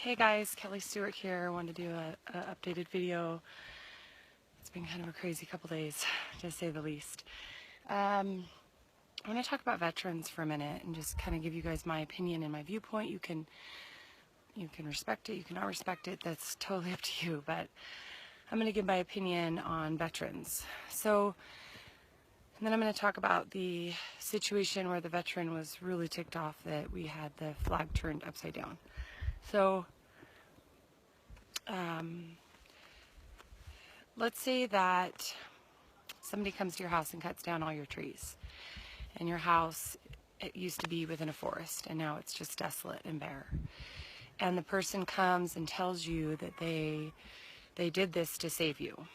Hey guys, Kelli Stewart here. I wanted to do a updated video. It's been kind of a crazy couple days, to say the least. I want to talk about veterans for a minute and just kind of give you guys my opinion and my viewpoint. You can respect it, you cannot respect it. That's totally up to you. But I'm going to give my opinion on veterans. And then I'm going to talk about the situation where the veteran was really ticked off that we had the flag turned upside down. So, let's say that somebody comes to your house and cuts down all your trees. And your house, it used to be within a forest, and now it's just desolate and bare. And the person comes and tells you that they did this to save you.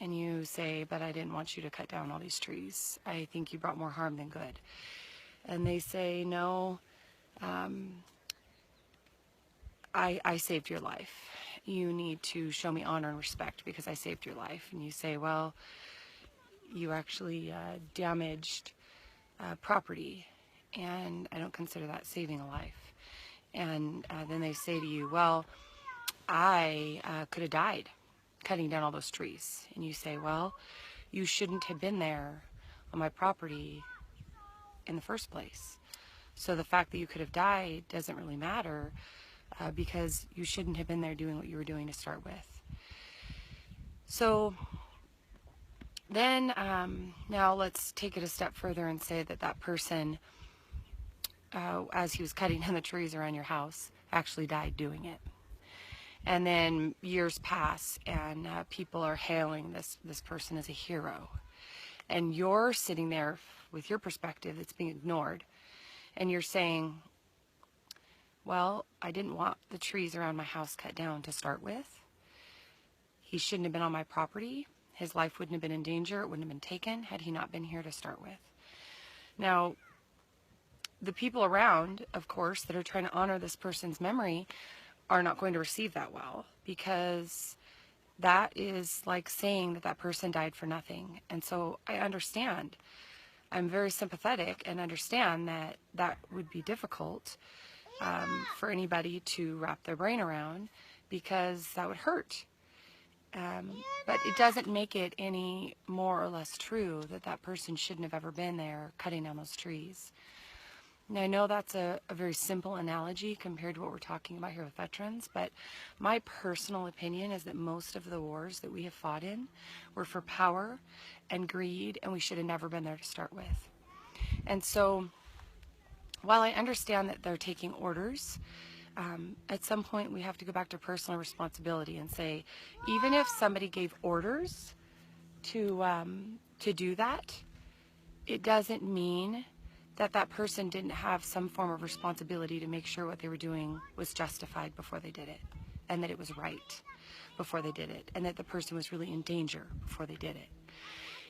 And you say, but I didn't want you to cut down all these trees. I think you brought more harm than good. And they say, no, I saved your life. You need to show me honor and respect because I saved your life. And you say, well, you actually damaged property, and I don't consider that saving a life. And then they say to you, well, I could have died cutting down all those trees. And you say, well, you shouldn't have been there on my property in the first place. So the fact that you could have died doesn't really matter because you shouldn't have been there doing what you were doing to start with. So then now let's take it a step further and say that that person, as he was cutting down the trees around your house, actually died doing it. And then years pass, and people are hailing this person as a hero. And you're sitting there with your perspective that's being ignored. And you're saying, well, I didn't want the trees around my house cut down to start with. He shouldn't have been on my property. His life wouldn't have been in danger. It wouldn't have been taken had he not been here to start with. Now, the people around, of course, that are trying to honor this person's memory are not going to receive that well, because that is like saying that that person died for nothing. And so I understand. I'm very sympathetic and understand that that would be difficult for anybody to wrap their brain around, because that would hurt. But it doesn't make it any more or less true that that person shouldn't have ever been there cutting down those trees. Now, I know that's a very simple analogy compared to what we're talking about here with veterans, but my personal opinion is that most of the wars that we have fought in were for power and greed, and we should have never been there to start with. And so, while I understand that they're taking orders, at some point we have to go back to personal responsibility and say, even if somebody gave orders to do that, it doesn't mean that that person didn't have some form of responsibility to make sure what they were doing was justified before they did it, and that it was right before they did it, and that the person was really in danger before they did it.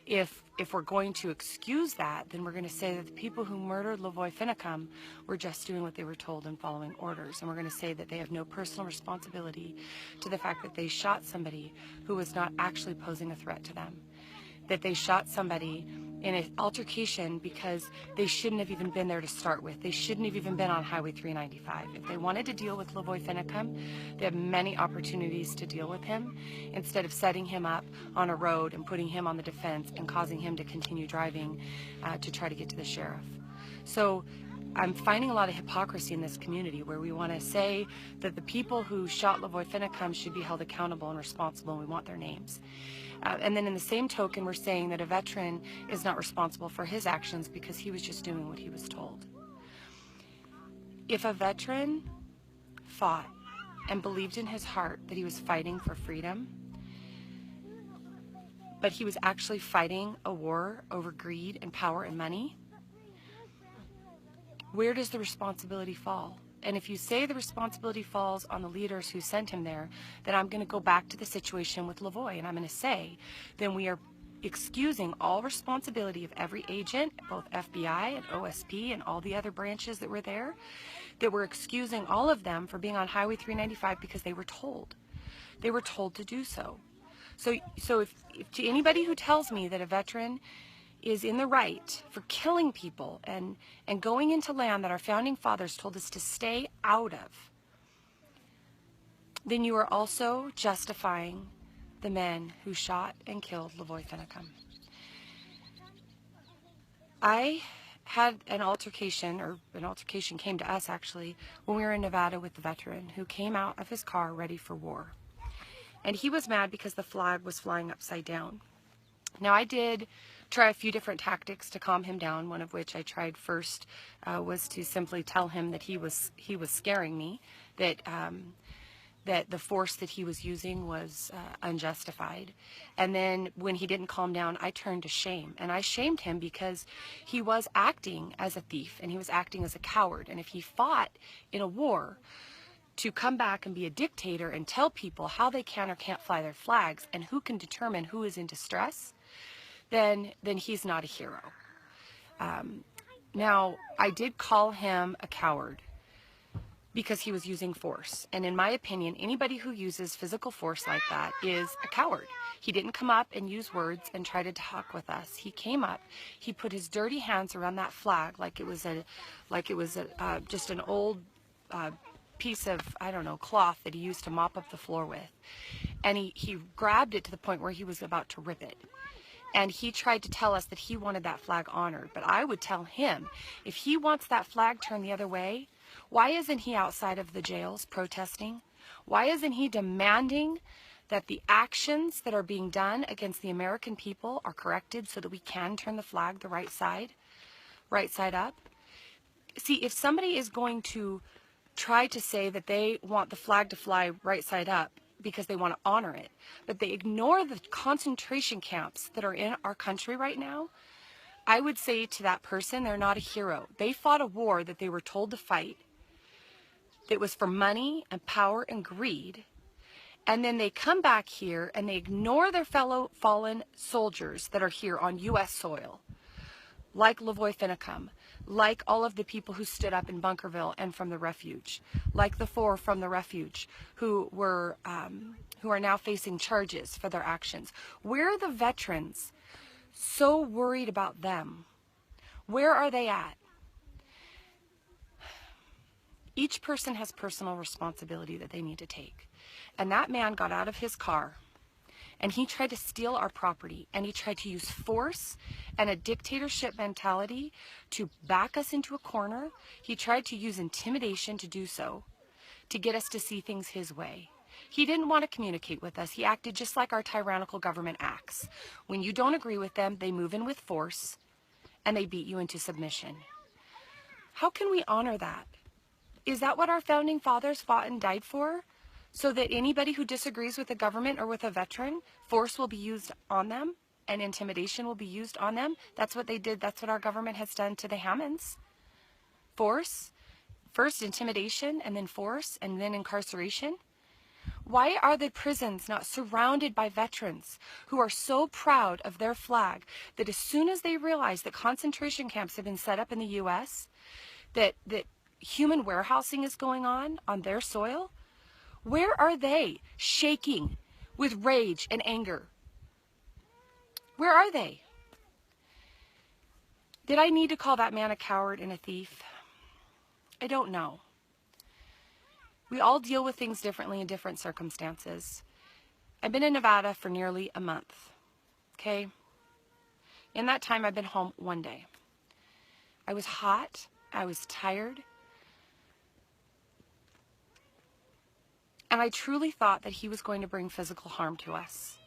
If we're going to excuse that, then we're going to say that the people who murdered Lavoy Finicum were just doing what they were told and following orders, and we're going to say that they have no personal responsibility to the fact that they shot somebody who was not actually posing a threat to them, that they shot somebody in an altercation because they shouldn't have even been there to start with. They shouldn't have even been on Highway 395. If they wanted to deal with Lavoy Finicum, they have many opportunities to deal with him instead of setting him up on a road and putting him on the defense and causing him to continue driving to try to get to the sheriff. So I'm finding a lot of hypocrisy in this community where we want to say that the people who shot Lavoy Finicum should be held accountable and responsible, and we want their names. And then in the same token, we're saying that a veteran is not responsible for his actions because he was just doing what he was told. If a veteran fought and believed in his heart that he was fighting for freedom, but he was actually fighting a war over greed and power and money, where does the responsibility fall? And if you say the responsibility falls on the leaders who sent him there, then I'm going to go back to the situation with Lavoy, and I'm going to say, then we are excusing all responsibility of every agent, both FBI and OSP and all the other branches that were there, that we're excusing all of them for being on Highway 395 because they were told. They were told to do so. So if to anybody who tells me that a veteran is in the right for killing people and going into land that our founding fathers told us to stay out of, then you are also justifying the men who shot and killed Lavoy Finicum. I had an altercation, or an altercation came to us actually, when we were in Nevada with the veteran who came out of his car ready for war. And he was mad because the flag was flying upside down. Now, I did try a few different tactics to calm him down, one of which I tried first was to simply tell him that he was scaring me, that that the force that he was using was unjustified. And then when he didn't calm down, I turned to shame. And I shamed him because he was acting as a thief and he was acting as a coward. And if he fought in a war to come back and be a dictator and tell people how they can or can't fly their flags and who can determine who is in distress, then he's not a hero. Now, I did call him a coward because he was using force. And in my opinion, anybody who uses physical force like that is a coward. He didn't come up and use words and try to talk with us. He came up, he put his dirty hands around that flag like it was just an old piece of, I don't know, cloth that he used to mop up the floor with. And he grabbed it to the point where he was about to rip it. And he tried to tell us that he wanted that flag honored. But I would tell him, if he wants that flag turned the other way, why isn't he outside of the jails protesting? Why isn't he demanding that the actions that are being done against the American people are corrected so that we can turn the flag the right side up? See, if somebody is going to try to say that they want the flag to fly right side up because they want to honor it, but they ignore the concentration camps that are in our country right now, I would say to that person, they're not a hero. They fought a war that they were told to fight. It was for money and power and greed. And then they come back here and they ignore their fellow fallen soldiers that are here on U.S. soil, like Lavoy Finicum, like all of the people who stood up in Bunkerville and from the refuge, like the 4 from the refuge who are now facing charges for their actions. Where are the veterans so worried about them? Where are they at? Each person has personal responsibility that they need to take. And that man got out of his car and he tried to steal our property, and he tried to use force and a dictatorship mentality to back us into a corner. He tried to use intimidation to do so, to get us to see things his way. He didn't want to communicate with us. He acted just like our tyrannical government acts. When you don't agree with them, they move in with force and they beat you into submission. How can we honor that? Is that what our founding fathers fought and died for? So that anybody who disagrees with the government or with a veteran, force will be used on them and intimidation will be used on them? That's what they did. That's what our government has done to the Hammonds. Force, first intimidation and then force and then incarceration. Why are the prisons not surrounded by veterans who are so proud of their flag that as soon as they realize that concentration camps have been set up in the U.S., that human warehousing is going on their soil, where are they shaking with rage and anger? Where are they? Did I need to call that man a coward and a thief? I don't know. We all deal with things differently in different circumstances. I've been in Nevada for nearly a month, okay? In that time, I've been home one day. I was hot. I was tired. And I truly thought that he was going to bring physical harm to us.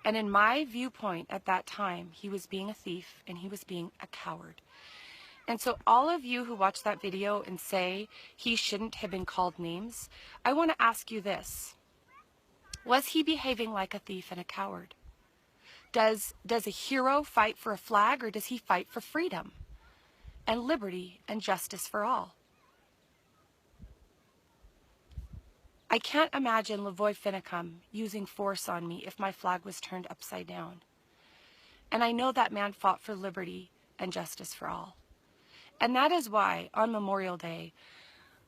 And in my viewpoint at that time, he was being a thief and he was being a coward. And so all of you who watch that video and say he shouldn't have been called names, I want to ask you this. Was he behaving like a thief and a coward? Does a hero fight for a flag, or does he fight for freedom and liberty and justice for all? I can't imagine Lavoy Finicum using force on me if my flag was turned upside down. And I know that man fought for liberty and justice for all. And that is why on Memorial Day,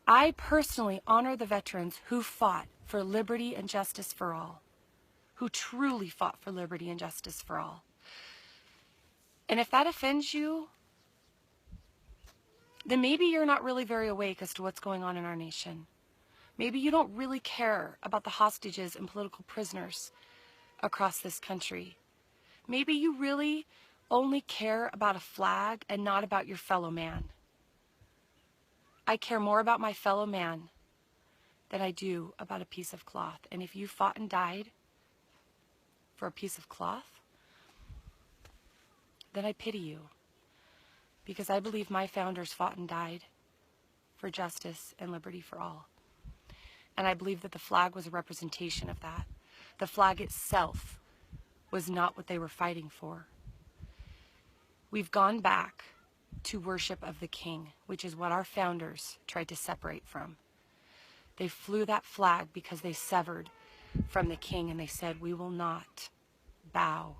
I personally honor the veterans who fought for liberty and justice for all, who truly fought for liberty and justice for all. And if that offends you, then maybe you're not really very awake as to what's going on in our nation. Maybe you don't really care about the hostages and political prisoners across this country. Maybe you really only care about a flag and not about your fellow man. I care more about my fellow man than I do about a piece of cloth. And if you fought and died for a piece of cloth, then I pity you, because I believe my founders fought and died for justice and liberty for all. And I believe that the flag was a representation of that. The flag itself was not what they were fighting for. We've gone back to worship of the king, which is what our founders tried to separate from. They flew that flag because they severed from the king, and they said, we will not bow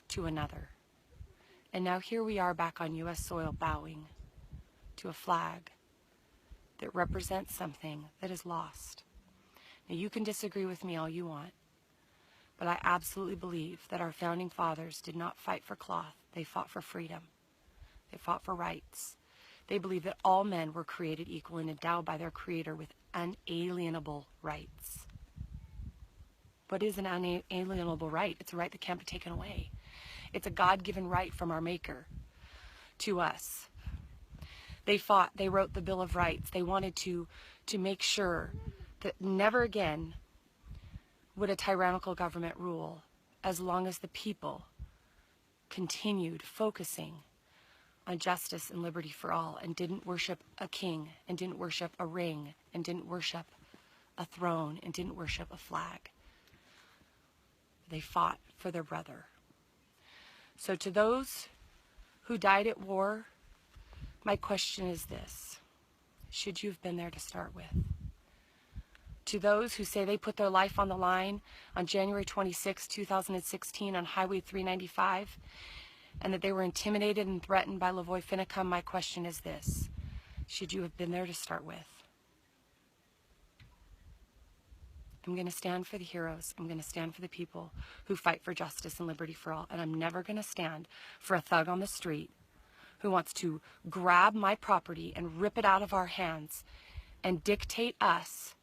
to another. And now here we are back on U.S. soil, bowing to a flag that represents something that is lost. Now, you can disagree with me all you want, but I absolutely believe that our founding fathers did not fight for cloth. They fought for freedom. They fought for rights. They believed that all men were created equal and endowed by their Creator with unalienable rights. What is an unalienable right? It's a right that can't be taken away. It's a God-given right from our Maker to us. They fought. They wrote the Bill of Rights. They wanted to make sure that never again would a tyrannical government rule as long as the people continued focusing on justice and liberty for all, and didn't worship a king, and didn't worship a ring, and didn't worship a throne, and didn't worship a flag. They fought for their brother. So to those who died at war, my question is this: should you have been there to start with? To those who say they put their life on the line on January 26, 2016 on Highway 395, and that they were intimidated and threatened by Lavoy Finicum, my question is this: should you have been there to start with? I'm going to stand for the heroes. I'm going to stand for the people who fight for justice and liberty for all. And I'm never going to stand for a thug on the street who wants to grab my property and rip it out of our hands and dictate us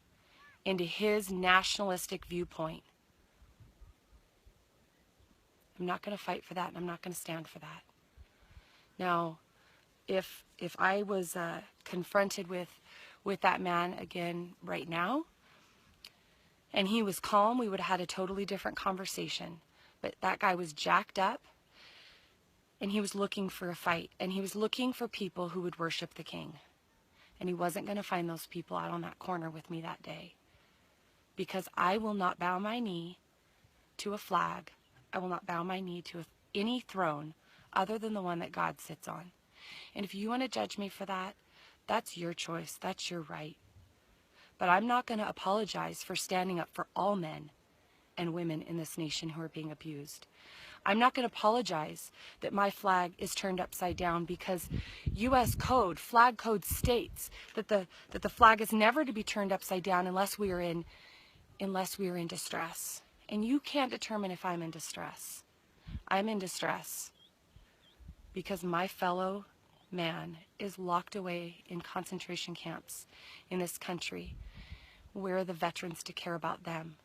into his nationalistic viewpoint. I'm not going to fight for that, and I'm not going to stand for that. Now, if I was confronted with that man again right now, and he was calm, we would have had a totally different conversation. But that guy was jacked up, and he was looking for a fight, and he was looking for people who would worship the king. And he wasn't going to find those people out on that corner with me that day. Because I will not bow my knee to a flag. I will not bow my knee to any throne other than the one that God sits on. And if you want to judge me for that, that's your choice. That's your right. But I'm not going to apologize for standing up for all men and women in this nation who are being abused. I'm not going to apologize that my flag is turned upside down, because U.S. code, flag code, states that the flag is never to be turned upside down unless we are in distress. And you can't determine if I'm in distress. I'm in distress because my fellow man is locked away in concentration camps in this country. Where are the veterans to care about them?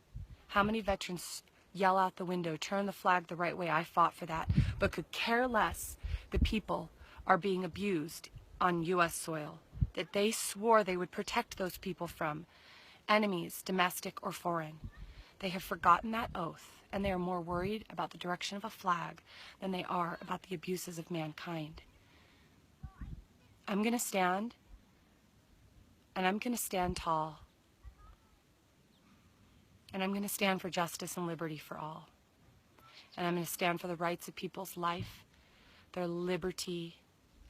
How many veterans yell out the window, turn the flag the right way? I fought for that, but could care less the people are being abused on U.S. soil, that they swore they would protect those people from enemies, domestic or foreign. They have forgotten that oath, and they are more worried about the direction of a flag than they are about the abuses of mankind. I'm going to stand, and I'm going to stand tall. And I'm going to stand for justice and liberty for all. And I'm going to stand for the rights of people's life, their liberty,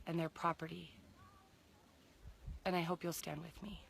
and their property. And I hope you'll stand with me.